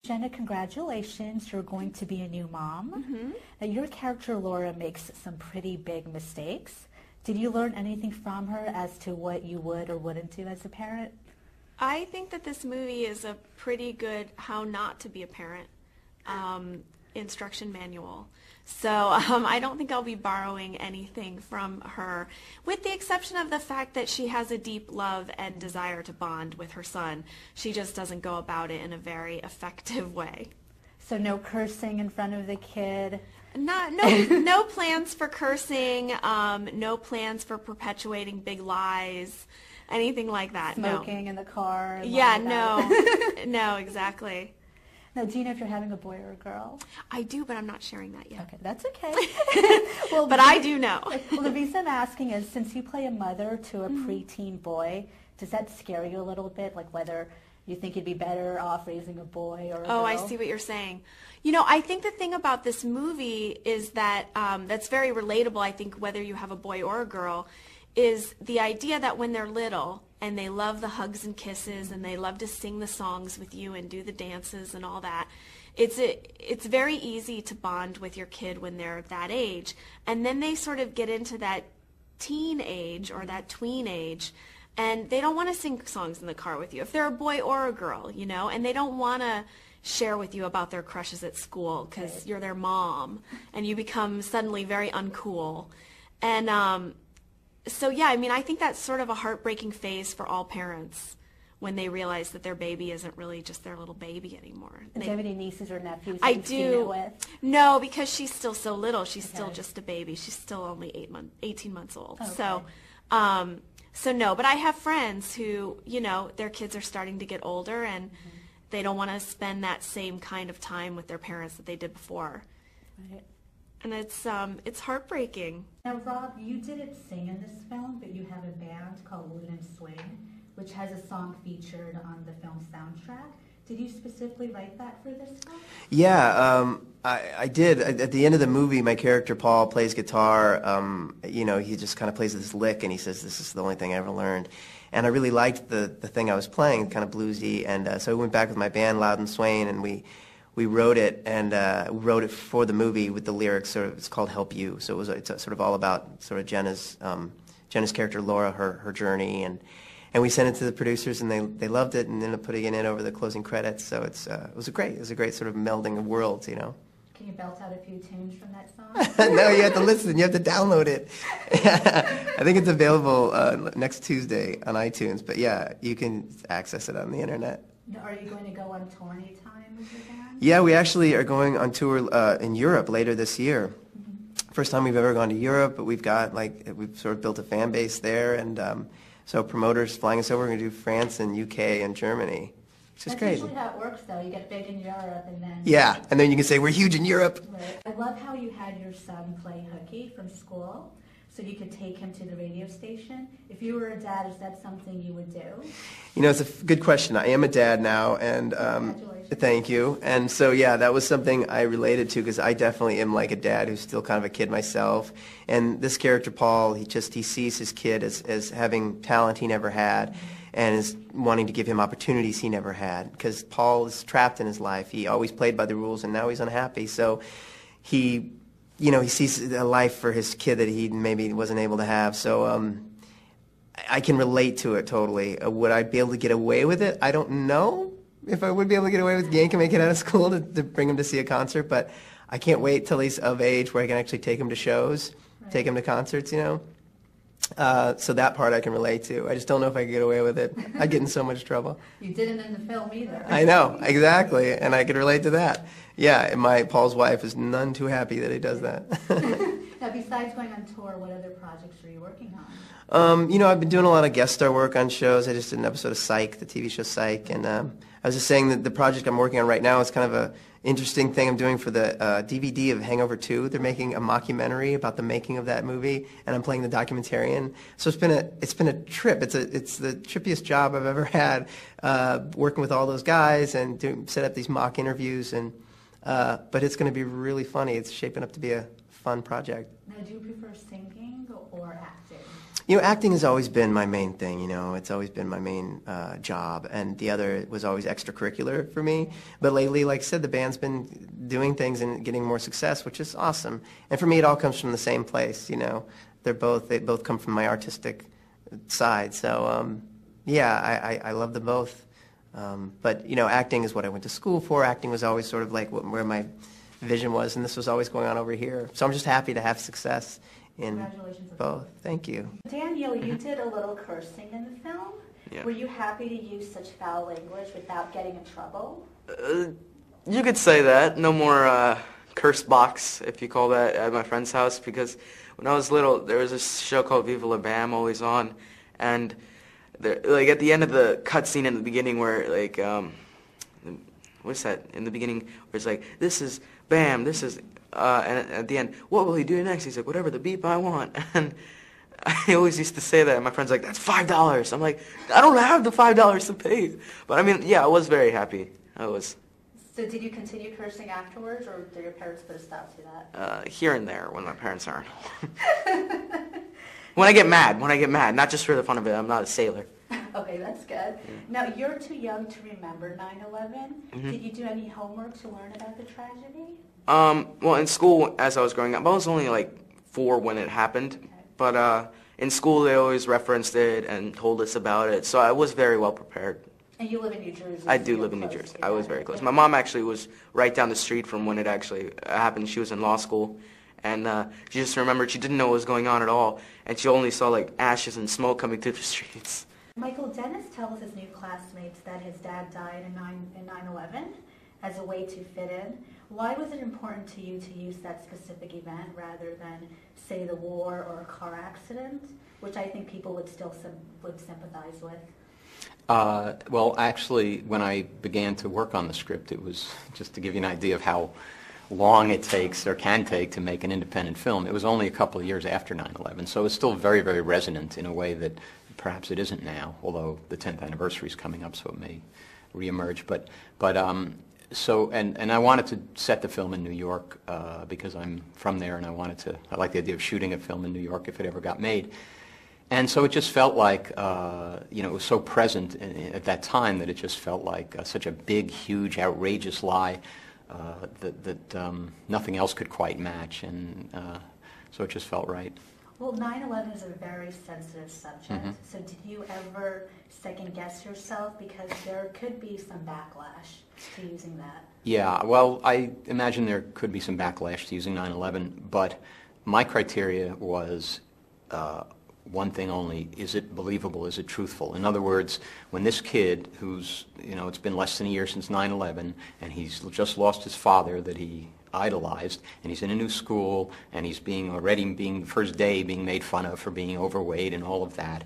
Jenna, congratulations. You're going to be a new mom. Now, your character, Laura, makes some pretty big mistakes. Did you learn anything from her as to what you would or wouldn't do as a parent? I think that this movie is a pretty good how not to be a parent instruction manual. So I don't think I'll be borrowing anything from her, with the exception of the fact that she has a deep love and desire to bond with her son. She just doesn't go about it in a very effective way. So no cursing in front of the kid? No plans for cursing, no plans for perpetuating big lies, anything like that. Smoking in the car? Yeah, no. No, exactly. Now, do you know if you're having a boy or a girl? I do, but I'm not sharing that yet. Okay, that's okay. Well, but I do know. Well, the reason I'm asking is, since you play a mother to a preteen boy, does that scare you a little bit? Like whether you think you'd be better off raising a boy or a girl? Oh, I see what you're saying. You know, I think the thing about this movie is that that's very relatable, I think, whether you have a boy or a girl, is the idea that when they're little and they love the hugs and kisses and they love to sing the songs with you and do the dances and all that, it's very easy to bond with your kid when they're that age. And then they sort of get into that teen age or that tween age, and they don't want to sing songs in the car with you, if they're a boy or a girl, you know, and they don't want to share with you about their crushes at school because you're their mom, and you become suddenly very uncool. And so, yeah, I mean, I think that's sort of a heartbreaking phase for all parents when they realize that their baby isn't really just their little baby anymore. Do you have any nieces or nephews I you've seen it do. with? No, because she's still so little. She's still just a baby. She's still only 18 months old. Okay. So no, but I have friends who, you know, their kids are starting to get older and they don't want to spend that same kind of time with their parents that they did before. Right. And it's heartbreaking. Now, Rob, you didn't sing in this film, but you have a band called Loot and Swing, which has a song featured on the film soundtrack. Did you specifically write that for this film? Yeah, I did. At the end of the movie, my character, Paul, plays guitar. You know, he just kind of plays this lick, and he says, "This is the only thing I ever learned." And I really liked the thing I was playing, kind of bluesy. And so I went back with my band, Loud and Swain, and we wrote it, and we wrote it for the movie with the lyrics. Sort of, it's called "Help You." So it's sort of all about sort of Jenna's character, Laura, her journey, and we sent it to the producers, and they loved it, and ended up putting it in over the closing credits. So it was a great sort of melding of worlds, you know. Can you belt out a few tunes from that song? No, you have to listen. You have to download it. I think it's available next Tuesday on iTunes. But yeah, you can access it on the internet. Are you going to go on tour anytime with your band? Yeah, we actually are going on tour in Europe later this year. First time we've ever gone to Europe, but we've sort of built a fan base there, and so promoters flying us over. We're going to do France and UK and Germany, which is That's crazy. usually how it works, though. You get big in Europe, and then... Yeah, and then you can say, we're huge in Europe. Right. I love how you had your son play hooky from school, so you could take him to the radio station. If you were a dad, is that something you would do? You know, it's a good question. I am a dad now, and Congratulations. Thank you. And so, yeah, that was something I related to, because I definitely am like a dad who's still kind of a kid myself. And this character, Paul, he sees his kid as having talent he never had, and is wanting to give him opportunities he never had, because Paul is trapped in his life. He always played by the rules, and now he's unhappy. So he sees a life for his kid that he maybe wasn't able to have. So I can relate to it totally. Would I be able to get away with it? I don't know if I would be able to get away with yanking my kid out of school to bring him to see a concert, but I can't wait till he's of age where I can actually take him to shows, take him to concerts, you know. So that part I can relate to. I just don't know if I could get away with it. I'd get in so much trouble. You didn't in the film either. I know, exactly, and I could relate to that. Yeah, and Paul's wife is none too happy that he does that. Now, besides going on tour, what other projects are you working on? You know, I've been doing a lot of guest star work on shows. I just did an episode of Psych, the TV show Psych, and I was just saying that the project I'm working on right now is kind of a interesting thing I'm doing for the DVD of Hangover 2. They're making a mockumentary about the making of that movie, and I'm playing the documentarian. So it's been a trip. It's the trippiest job I've ever had, working with all those guys and set up these mock interviews, and but it's going to be really funny. It's shaping up to be a fun project. Now, do you prefer singing or acting? Acting has always been my main thing, It's always been my main job, and the other was always extracurricular for me. But lately, like I said, the band's been doing things and getting more success, which is awesome. And for me, it all comes from the same place, They both come from my artistic side. So, I love them both. But, acting is what I went to school for. Acting was always sort of like where my vision was, and this was always going on over here. So I'm just happy to have success in both. Thank you. Daniel, you did a little cursing in the film. Yeah. Were you happy to use such foul language without getting in trouble? You could say that. No more curse box, if you call that, at my friend's house, because when I was little, there was a show called Viva La Bam always on, and like at the end of the cutscene in the beginning where like what's that in the beginning where it's like, this is Bam, this is and at the end, what will he do next? He's like, whatever the beep I want. And I always used to say that, and my friend's like, that's $5. I'm like, I don't have the $5 to pay. But I mean, yeah, I was very happy. I was. So did you continue cursing afterwards, or did your parents put a stop to that? Here and there when my parents aren't. When I get mad, not just for the fun of it. I'm not a sailor. Okay, that's good. Now, you're too young to remember 9/11. Did you do any homework to learn about the tragedy? Well, in school, as I was growing up, I was only like 4 when it happened. Okay. But in school, they always referenced it and told us about it. So I was very well prepared. And you live in New Jersey? I so do you're live in New close Jersey. to I was that. very close. My mom actually was right down the street from when it actually happened. She was in law school. And she just remembered she didn't know what was going on at all. And she only saw like ashes and smoke coming through the streets. Michael, Dennis tells his new classmates that his dad died in 9/11 as a way to fit in. Why was it important to you to use that specific event rather than, say, the war or a car accident, which I think people would still would sympathize with? Well, actually, when I began to work on the script, it was just to give you an idea of how long it takes or can take to make an independent film. It was only a couple of years after 9/11, so it's still very, very resonant in a way that perhaps it isn't now, although the 10th anniversary is coming up, so it may reemerge. And I wanted to set the film in New York because I'm from there, and I like the idea of shooting a film in New York if it ever got made. And so it just felt like, it was so present at that time that it just felt like such a big, huge, outrageous lie that nothing else could quite match, and so it just felt right. Well, 9/11 is a very sensitive subject, so did you ever second-guess yourself? Because there could be some backlash to using that. Yeah, well, I imagine there could be some backlash to using 9/11, but my criteria was one thing only: is it believable? Is it truthful? In other words, when this kid, who's, it's been less than a year since 9/11, and he's just lost his father that he idolized, and he's in a new school, and he's the first day being made fun of for being overweight and all of that,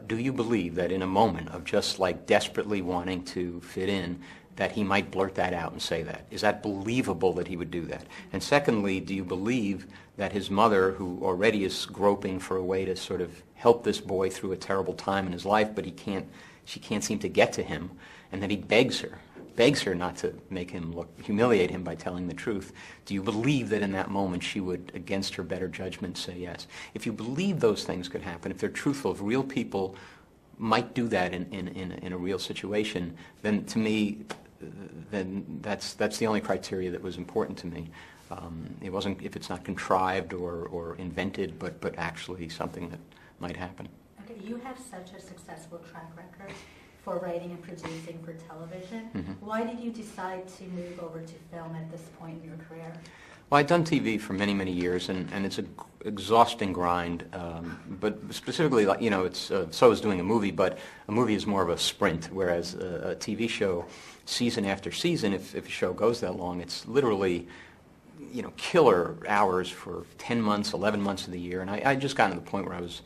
do you believe that in a moment of just like desperately wanting to fit in, that he might blurt that out and say that? Is that believable that he would do that? And secondly, do you believe that his mother, who already is groping for a way to sort of help this boy through a terrible time in his life, but she can't seem to get to him, and that he begs her not to humiliate him by telling the truth? Do you believe that in that moment she would, against her better judgment, say yes? If you believe those things could happen, if they're truthful, if real people might do that in a real situation, then to me, then that's the only criteria that was important to me. It wasn't if it's not contrived or invented, but actually something that might happen. Okay, you have such a successful track record for writing and producing for television. Why did you decide to move over to film at this point in your career? Well, I'd done TV for many, many years, and it's an exhausting grind. But specifically, so is doing a movie, but a movie is more of a sprint, whereas a TV show, season after season, if a show goes that long, it's literally, killer hours for 10 months, 11 months of the year. And I just got to the point where I was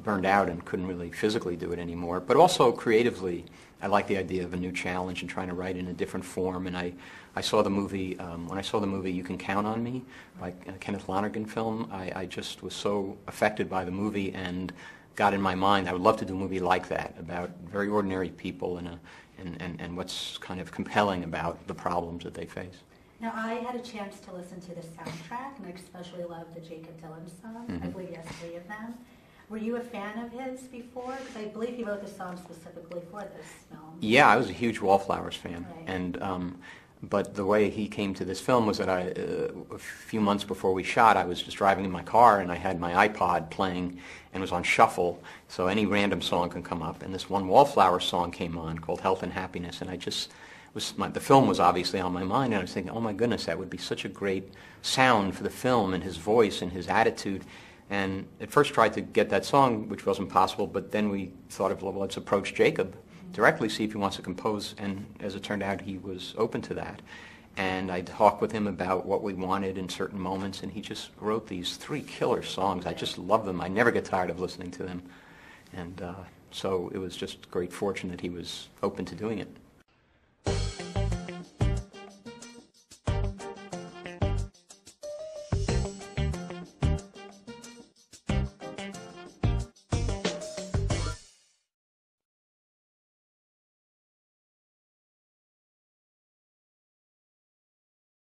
burned out and couldn't really physically do it anymore. But also creatively, I like the idea of a new challenge and trying to write in a different form. And I saw the movie, when I saw the movie You Can Count on Me, like a Kenneth Lonergan film, I just was so affected by the movie and got in my mind, I would love to do a movie like that, about very ordinary people and what's kind of compelling about the problems that they face. Now, I had a chance to listen to the soundtrack, and I especially love the Jacob Dylan songs. I believe he has 3 of them. Were you a fan of his before? Because I believe he wrote the song specifically for this film. Yeah, I was a huge Wallflowers fan, Right. and but the way he came to this film was that a few months before we shot, I was just driving in my car and I had my iPod playing and it was on shuffle, so any random song can come up. And this one Wallflowers song came on called "Health and Happiness," and I just the film was obviously on my mind, and I was thinking, oh my goodness, that would be such a great sound for the film, and his voice and his attitude. And at first tried to get that song, which wasn't possible, but then we thought of, well, let's approach Jacob directly, see if he wants to compose, and as it turned out, he was open to that. And I talked with him about what we wanted in certain moments, and he just wrote these 3 killer songs. I just love them. I never get tired of listening to them. And so it was just great fortune that he was open to doing it.